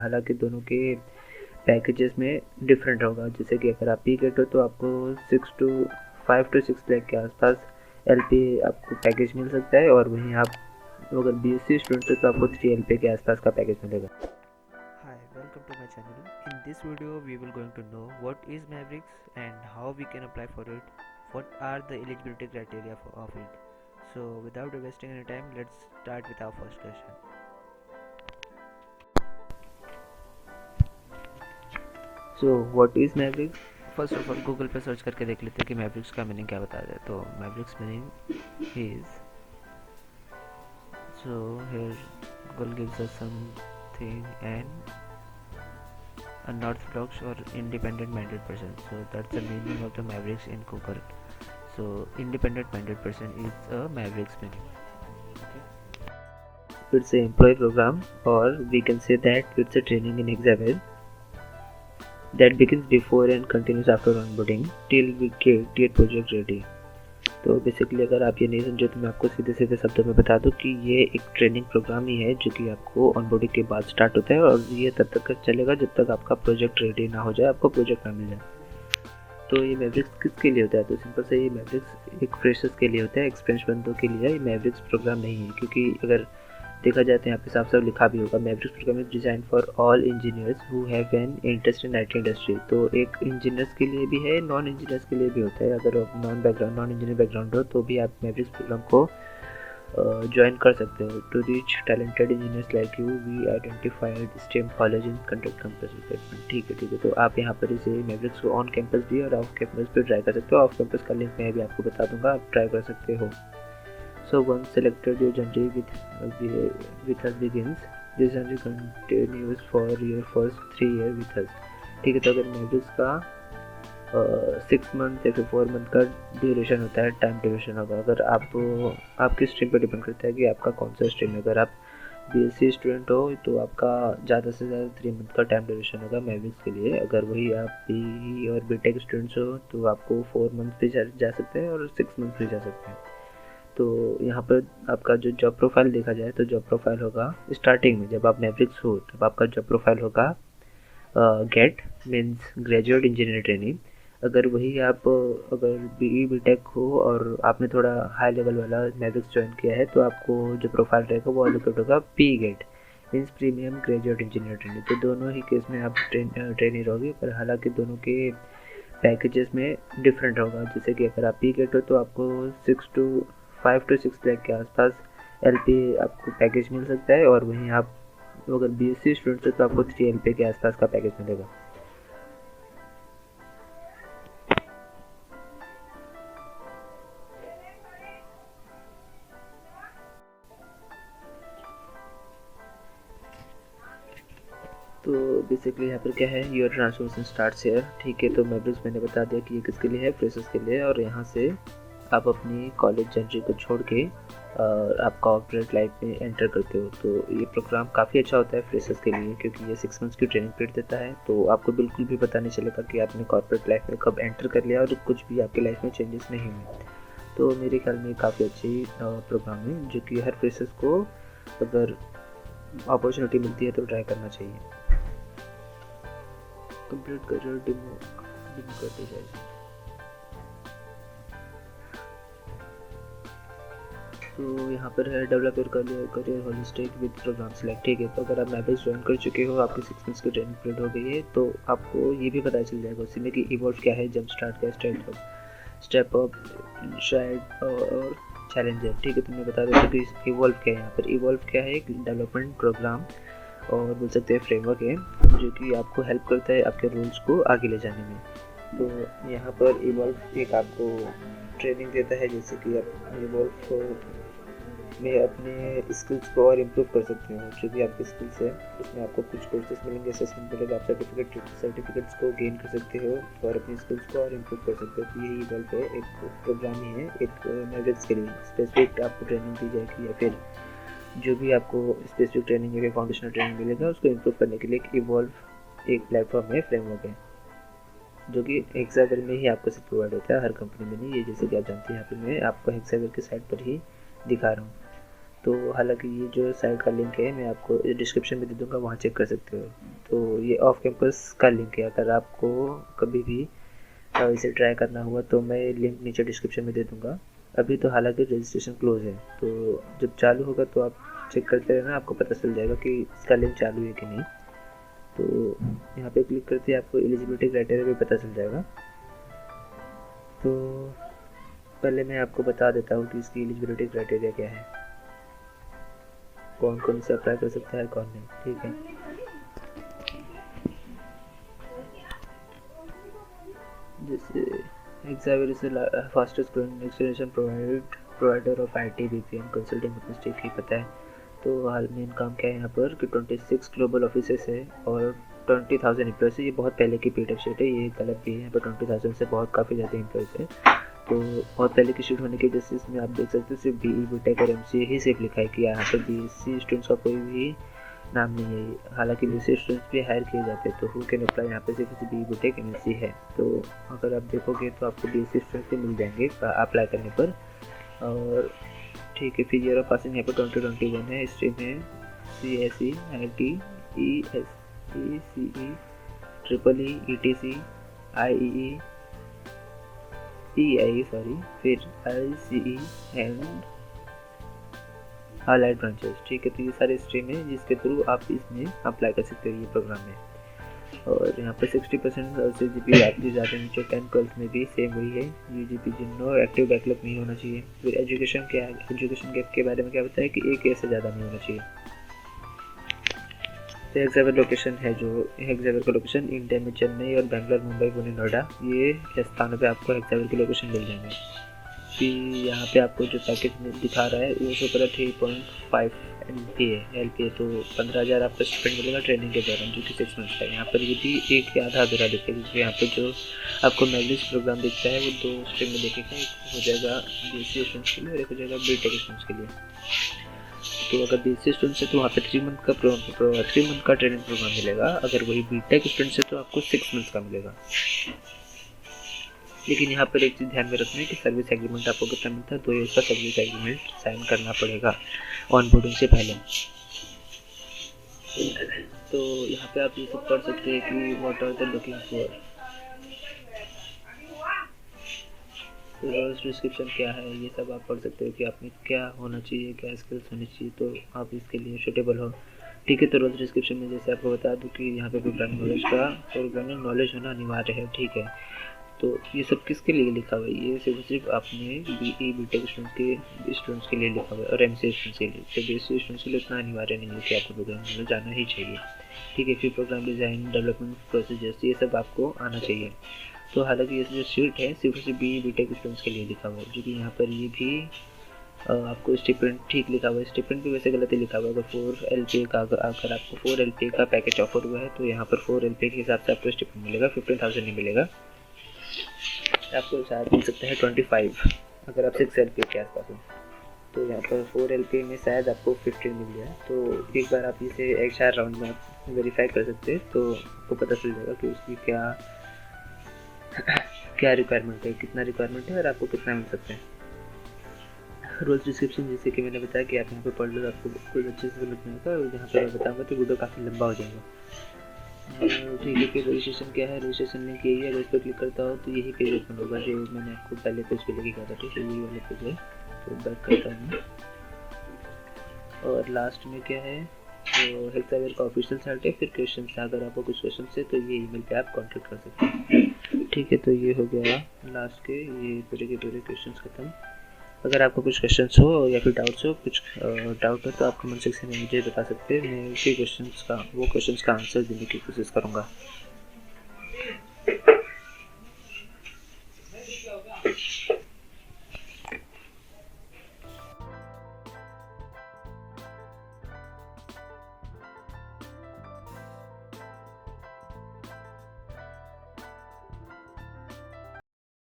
हालांकि दोनों के पैकेजेस में डिफरेंट होगा। जैसे कि अगर आप पी गेट हो तो आपको 5 to 6 लाख के आसपास एलपी आपको पैकेज मिल सकता है, और वहीं आप अगर बीएससी स्टूडेंट हो तो आपको 3 LP के आसपास का पैकेज मिलेगा। Hi, welcome to my channel. In this video, we will going to know what is Mavericks and how we can apply for it. What are the eligibility criteria of it? So, without wasting any time, let's start with our first question. So what is Mavericks? First of all Google पे search करके देख लेते हैं कि Mavericks का meaning क्या बताया जाए। तो Mavericks meaning is, so here Google gives us something and unorthodox or independent minded person. So that's the meaning of the Mavericks in Google. So independent minded person is a Mavericks meaning. It's an employee program, or we can say that it's a training in example that begins before and continues after onboarding till we get project ready. तो basically अगर आप ये नहीं समझे तो मैं आपको सीधे सीधे शब्दों में बता दूं कि ये एक ट्रेनिंग प्रोग्राम ही है जो कि आपको ऑनबोर्डिंग के बाद स्टार्ट होता है, और ये तब तक चलेगा जब तक आपका प्रोजेक्ट रेडी ना हो जाए, आपको प्रोजेक्ट ना मिल जाए। तो ये मैवरिक्स किसके लिए होता है? तो सिंपल से ये मैवरिक्स एक फ्रेशर्स के लिए होता है, एक्सपीरियंस बंदों के लिए। ये मैवरिक्स प्रोग्राम नहीं है, क्योंकि अगर देखा जाए तो यहाँ पे साफ साफ लिखा भी होगा, Mavericks program is design for all engineers who have an interest in IT industry. तो एक इंजीनियर्स के लिए भी है, नॉन इंजीनियर्स के लिए भी होता है। अगर आप नॉन इंजीनियर बैकग्राउंड हो तो भी आप मैवरिक्स प्रोग्राम को ज्वाइन कर सकते हो। To reach talented engineers like you we identified stem college in conduct campus recruitment. ठीक है, तो आप यहाँ पर इसे मैवरिक्स को ऑन कैंपस भी और ऑफ कैंपस भी ट्राई कर सकते हो। ऑफ कैंपस का लिंक मैं भी आपको बता दूंगा, आप ट्राई कर सकते हो। So once selected, your journey with us begins. This journey continues for your first 3 years with us. ठीक है, तो अगर मैवरिक्स का 6 मंथ या फिर 4 मंथ का ड्यूरेशन होता है, टाइम ड्यूरेशन होगा। अगर आपकी स्ट्रीम पर डिपेंड करता है कि आपका कौन सा स्ट्रीम है। अगर आप बीएससी स्टूडेंट हो तो आपका ज़्यादा से ज़्यादा 3 मंथ का टाइम ड्यूरेशन होगा मैवरिक्स के लिए। अगर वही आप बी और बीटेक स्टूडेंट्स हो तो आपको 4 मंथ भी जा सकते हैं और 6 मंथ भी जा सकते हैं। तो यहाँ पर आपका जो जॉब प्रोफाइल देखा जाए तो जॉब प्रोफाइल होगा स्टार्टिंग में, जब आप मैवरिक्स हो तब आपका जॉब प्रोफाइल होगा GET means graduate engineer training. अगर वही आप अगर बीई बीटेक हो और आपने थोड़ा हाई लेवल वाला मैवरिक्स ज्वाइन किया है तो आपको जो प्रोफाइल रहेगा वो एलोकेट होगा P GET means premium graduate engineer training. तो दोनों ही केस में आप ट्रेनी रहोगे, पर हालांकि दोनों के पैकेजेस में डिफरेंट होगा। जैसे कि अगर आप पी गेट हो तो आपको 5 to 6 लाख के आसपास एलपी आपको पैकेज मिल सकता है, और वहीं आप अगर बीएससी स्टूडेंट हो तो आपको 3 LP के आसपास का पैकेज मिलेगा। तो बेसिकली यहाँ पर क्या है, योर ट्रांसफॉर्मेशन स्टार्ट्स हियर। ठीक है, तो मैवरिक्स मैंने बता दिया कि ये किसके लिए है, फ्रेशर्स के लिए। और यहाँ से आप अपनी कॉलेज जर्नी को छोड़ के आप कॉर्पोरेट लाइफ में एंटर करते हो। तो ये प्रोग्राम काफ़ी अच्छा होता है फ्रेशर्स के लिए, क्योंकि ये 6 मंथ्स की ट्रेनिंग पीरियड देता है। तो आपको बिल्कुल भी पता नहीं चलेगा कि आपने कॉर्पोरेट लाइफ में कब एंटर कर लिया और कुछ भी आपकी लाइफ में चेंजेस नहीं हुए। तो मेरे ख्याल में काफ़ी अच्छी प्रोग्राम है जो कि हर फ्रेशर्स को अगर अपॉर्चुनिटी मिलती है तो ट्राई करना चाहिए। कंप्लीट करियर डेमो करते जाए। तो यहाँ पर है develop your career holistic with program select. ठीक है, तो अगर आप मैवरिक्स ज्वाइन कर चुके हो, आपकी 6 मंथ्स की ट्रेनिंग पीरियड हो गई है, तो आपको ये भी पता चल जाएगा उसी में कि इवॉल्व क्या है, जंप स्टार्ट क्या है, स्टेप अप शायद और चैलेंजर। ठीक है, तो मैं बता देता हूँ कि इवॉल्व क्या है। यहाँ पर इवॉल्व क्या है, एक डेवलपमेंट प्रोग्राम और बोल सकते हैं फ्रेमवर्क है जो कि आपको हेल्प करता है आपके रूल्स को आगे ले जाने में। तो यहाँ पर इवॉल्व एक आपको ट्रेनिंग देता है, जैसे कि आप इवॉल्व में अपने स्किल्स को और इम्प्रूव कर सकते हो। जो भी आपके स्किल्स है उसमें आपको कुछ कोर्सेस मिलेंगे, असेसमेंट मिलेगा, आप सर्टिफिकेट्स को गेन कर सकते हो और अपने स्किल्स को और इम्प्रूव कर सकते हो। तो यही इवॉल्व है, एक प्रोग्राम ही है एक मैवरिक्स के लिए। स्पेसिफिक आपको ट्रेनिंग दी जाएगी या फिर जो भी आपको स्पेसिफिक ट्रेनिंग या फिर फाउंडेशनल ट्रेनिंग मिलेगा उसको इम्प्रूव करने के लिए एक इवॉल्व एक प्लेटफॉर्म है, फ्रेमवर्क है, जो कि हेक्सावेयर में ही आपको सिर्फ प्रोवाइड होता है, हर कंपनी में नहीं। ये जैसे कि आप जानते हैं यहाँ पे मैं आपको हेक्सावेयर के साइट पर ही दिखा रहा हूँ। तो हालांकि ये जो साइट का लिंक है मैं आपको डिस्क्रिप्शन में दे दूँगा, वहाँ चेक कर सकते हो। तो ये ऑफ कैंपस का लिंक है, अगर आपको कभी भी इसे ट्राई करना हुआ तो मैं लिंक नीचे डिस्क्रिप्शन में दे दूँगा। अभी तो हालांकि रजिस्ट्रेशन क्लोज है, तो जब चालू होगा तो आप चेक करते रहना, आपको पता चल जाएगा कि इसका लिंक चालू है कि नहीं। तो यहाँ पे क्लिक करते ही आपको एलिजिबिलिटी क्राइटेरिया भी पता चल जाएगा। तो पहले मैं आपको बता देता हूँ कि इसकी एलिजिबिलिटी क्राइटेरिया क्या है, कौन कौन से अप्लाई कर सकता है कौन नहीं, ठीक है। जैसे Xavier is the fastest growing next generation provider of IT VPN consulting, अपने स्टेक ही पता है। तो हाल में काम क्या है यहाँ पर कि 26 ग्लोबल ऑफिसेस है और 20,000 एम्प्लॉयज़ है। ये बहुत पहले की पीडीएफ शीट है, ये गलत भी है, यहाँ पर 20,000 से बहुत काफ़ी ज़्यादा एम्प्लॉयज़ है। तो बहुत पहले की शीट होने की वजह से इसमें आप देख सकते हो सिर्फ BE BTech और MCA ही सिर्फ लिखा है कि यहाँ पर BSc स्टूडेंट्स का कोई भी नाम नहीं है। हालांकि BSc स्टूडेंट्स भी हायर किए जाते हैं, तो हु कैन अप्लाई यहाँ पे सिर्फ BE BTech MSc है। तो अगर आप देखोगे तो आपको BSc स्टूडेंट्स भी मिल जाएंगे अप्लाई करने पर। और ठीक है, फिर ईयर ऑफ पासिंग यहाँ पर 2021 है। स्ट्रीम है CSE IT ESE CE EEE ETC IEE EIE फिर ICE एंड हाईलाइट ब्रांचेस, ठीक है। तो ये सारे स्ट्रीम है जिसके थ्रू आप इसमें अप्लाई कर सकते हो ये प्रोग्राम में। और यहाँ पर 60% से GPA आपकी ज़्यादा नीचे 10-12 में भी सेम वही है। UGP जिनो एक्टिव बैकलॉग नहीं होना चाहिए। फिर एजुकेशन क्या है, एजुकेशन गैप के बारे में क्या बताया कि 1 ईयर से ज़्यादा नहीं होना चाहिए। तो Xavier लोकेशन है, जो Xavier का लोकेशन इंडिया में चेन्नई और बैंगलोर मुंबई पुणे नोएडा ये स्थानों पे आपको Xavier की लोकेशन मिल जाएंगे। फिर यहाँ पे आपको जो पैकेज दिखा रहा है वो शो 3.5 LPA, तो 15,000 आपका स्टूडेंट मिलेगा ट्रेनिंग के दौरान, जो कि 6 मंथ्स का है। यहाँ पर ये भी एक या आधा अधूरा दिखेगा, क्योंकि यहाँ पर जो आपको मैग्निस प्रोग्राम दिखता है वो 2 स्ट्रीम में देखेगा, एक हो जाएगा BSc स्टूडेंट्स के लिए और एक हो जाएगा BTech स्टूडेंट्स के लिए। तो अगर BSc स्टूडेंट्स है तो वहाँ पे 3 मंथ का ट्रेनिंग प्रोग्राम मिलेगा। अगर वही BTech स्टूडेंट्स है तो आपको 6 मंथ्स का मिलेगा। लेकिन यहाँ पर एक चीज़ ध्यान में रखना है कि सर्विस एग्रीमेंट आपको कितना मिलता है, 2 ईयर्स का सर्विस एग्रीमेंट साइन करना पड़ेगा ऑनबोर्डिंग से पहले। तो यहाँ पे आप ये सब पढ़ सकते हैं कि what are the looking for, roles description क्या है, ये सब आप पढ़ सकते हो कि आप में क्या होना चाहिए, क्या स्किल्स होनी चाहिए, तो आप इसके लिए सूटेबल हो, ठीक है। तो रोल्स डिस्क्रिप्शन में जैसे आपको बता दूं कि यहाँ पे प्रोग्रामिंग नॉलेज होना अनिवार्य है, ठीक है। तो ये सब किसके लिए लिखा हुआ है, ये सिर्फ आपने BE BTech स्टूडेंट्स के लिए लिखा हुआ है और MCA स्टूडेंट्स के लिए। तो BSc स्टूडेंट्स के लिए इतना अनिवार्य नहीं है कि आपको प्रोग्रामिंग नॉलेज जाना ही चाहिए, ठीक है। फिर प्रोग्राम डिज़ाइन, डेवलपमेंट प्रोसीजर्स, ये सब आपको आना चाहिए। तो हालांकि ये जो शीट है सिर्फ BE BTech स्टूडेंट्स के लिए लिखा हुआ है, जो कि यहाँ पर ये भी आपको स्टिपेंड ठीक लिखा हुआ है। स्टिपेंड भी वैसे गलत ही लिखा हुआ है। अगर 4 LPA का अगर आपको 4 LPA का पैकेज ऑफर हुआ है तो यहाँ पर 4 LPA के हिसाब से आपको स्टिपेंड मिलेगा, 15,000 नहीं मिलेगा, आपको शायद मिल सकता है 25 अगर आप 6 LPA के आसपास हो। तो यहाँ पर 4 LPA में शायद आपको 15 मिल जाए। तो एक बार आप इसे एक 4 राउंड में आप वेरीफाई कर सकते हैं, तो आपको पता चल जाएगा कि उसकी क्या रिक्वायरमेंट है, कितना रिक्वायरमेंट है और आपको कितना मिल सकता है। रोल्स डिस्क्रिप्शन जैसे कि मैंने बताया कि आप यहाँ पे पढ़ लो, आपको कुछ अच्छे से समझ में आएगा। और यहाँ पे मैं बताऊँगा तो वीडियो काफ़ी लंबा हो जाएगा, ठीक है। फिर रजिस्ट्रेशन क्या है, रजिस्ट्रेशन लिंक यही है। अगर इस पर क्लिक करता हो तो यही पेज ओपन होगा जो मैंने आपको पहले पेज पे लेके गया था, ठीक है, यही वाले पेज है। तो बैक करता हूँ और लास्ट में क्या है, तो Xavier का ऑफिशियल साइट है। फिर क्वेश्चन है, अगर आपको कुछ क्वेश्चन है तो ये ईमेल पे आप कॉन्टेक्ट कर सकते हैं, ठीक है। तो ये हो गया लास्ट के ये पूरे के पूरे क्वेश्चन खत्म। अगर आपको कुछ क्वेश्चंस हो या फिर डाउट्स हो, कुछ डाउट हो तो आप कमेंट सेक्शन में मुझे बता सकते हैं। मैं उसी क्वेश्चंस का आंसर देने की कोशिश करूँगा।